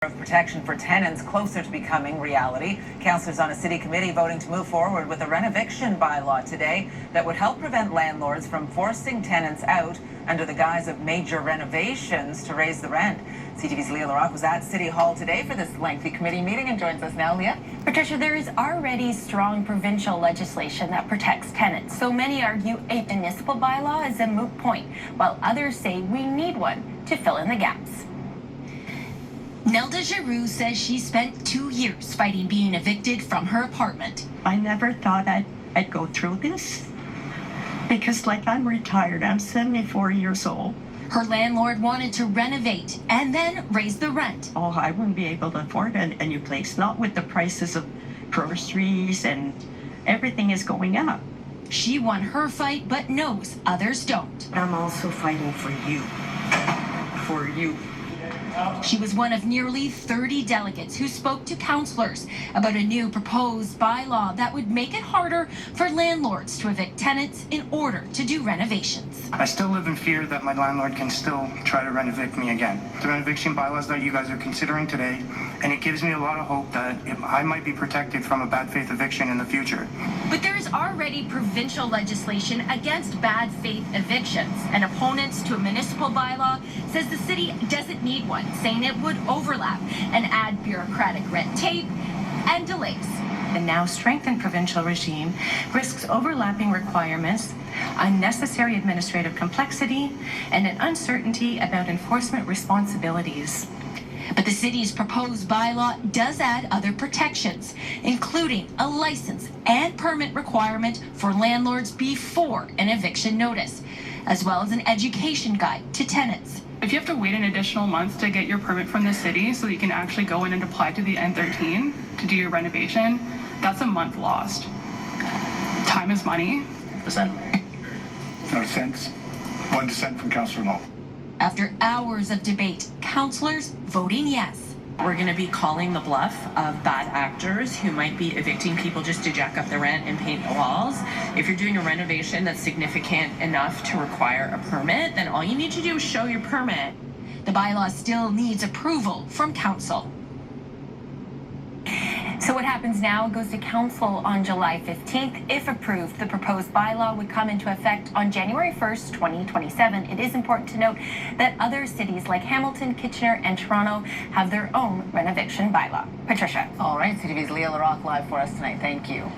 Of protection for tenants closer to becoming reality. Councillors on a city committee voting to move forward with a renoviction bylaw today that would help prevent landlords from forcing tenants out under the guise of major renovations to raise the rent. CTV's Leah Larocque was at City Hall today for this lengthy committee meeting and joins us now. Leah? Patricia, there is already strong provincial legislation that protects tenants. So many argue a municipal bylaw is a moot point, while others say we need one to fill in the gaps. Nelda Giroux says she spent 2 years fighting being evicted from her apartment. I never thought I'd go through this because, like, I'm retired. I'm 74 years old. Her landlord wanted to renovate and then raise the rent. Oh, I wouldn't be able to afford a new place, not with the prices of groceries and everything is going up. She won her fight, but knows others don't. I'm also fighting for you. For you. She was one of nearly 30 delegates who spoke to councillors about a new proposed bylaw that would make it harder for landlords to evict tenants in order to do renovations. I still live in fear that my landlord can still try to renovict me again. The renoviction bylaws that you guys are considering today, and it gives me a lot of hope that I might be protected from a bad faith eviction in the future. But there is already provincial legislation against bad faith evictions, and opponents to a municipal bylaw says the city doesn't need one, saying it would overlap and add bureaucratic red tape and delays. The now strengthened provincial regime risks overlapping requirements, unnecessary administrative complexity, and an uncertainty about enforcement responsibilities. But the city's proposed bylaw does add other protections, including a license and permit requirement for landlords before an eviction notice, as well as an education guide to tenants. If you have to wait an additional month to get your permit from the city so that you can actually go in and apply to the N13 to do your renovation, that's a month lost. Time is money. Dissent. No dissents. One dissent from Councillor Lowe. After hours of debate, councillors voting yes. We're going to be calling the bluff of bad actors who might be evicting people just to jack up the rent and paint the walls. If you're doing a renovation that's significant enough to require a permit, then all you need to do is show your permit. The bylaw still needs approval from council. So what happens now? It goes to council on July 15th. If approved, the proposed bylaw would come into effect on January 1st, 2027. It is important to note that other cities like Hamilton, Kitchener, and Toronto have their own renoviction bylaw. Patricia. All right, CTV's Leah Larocque live for us tonight. Thank you.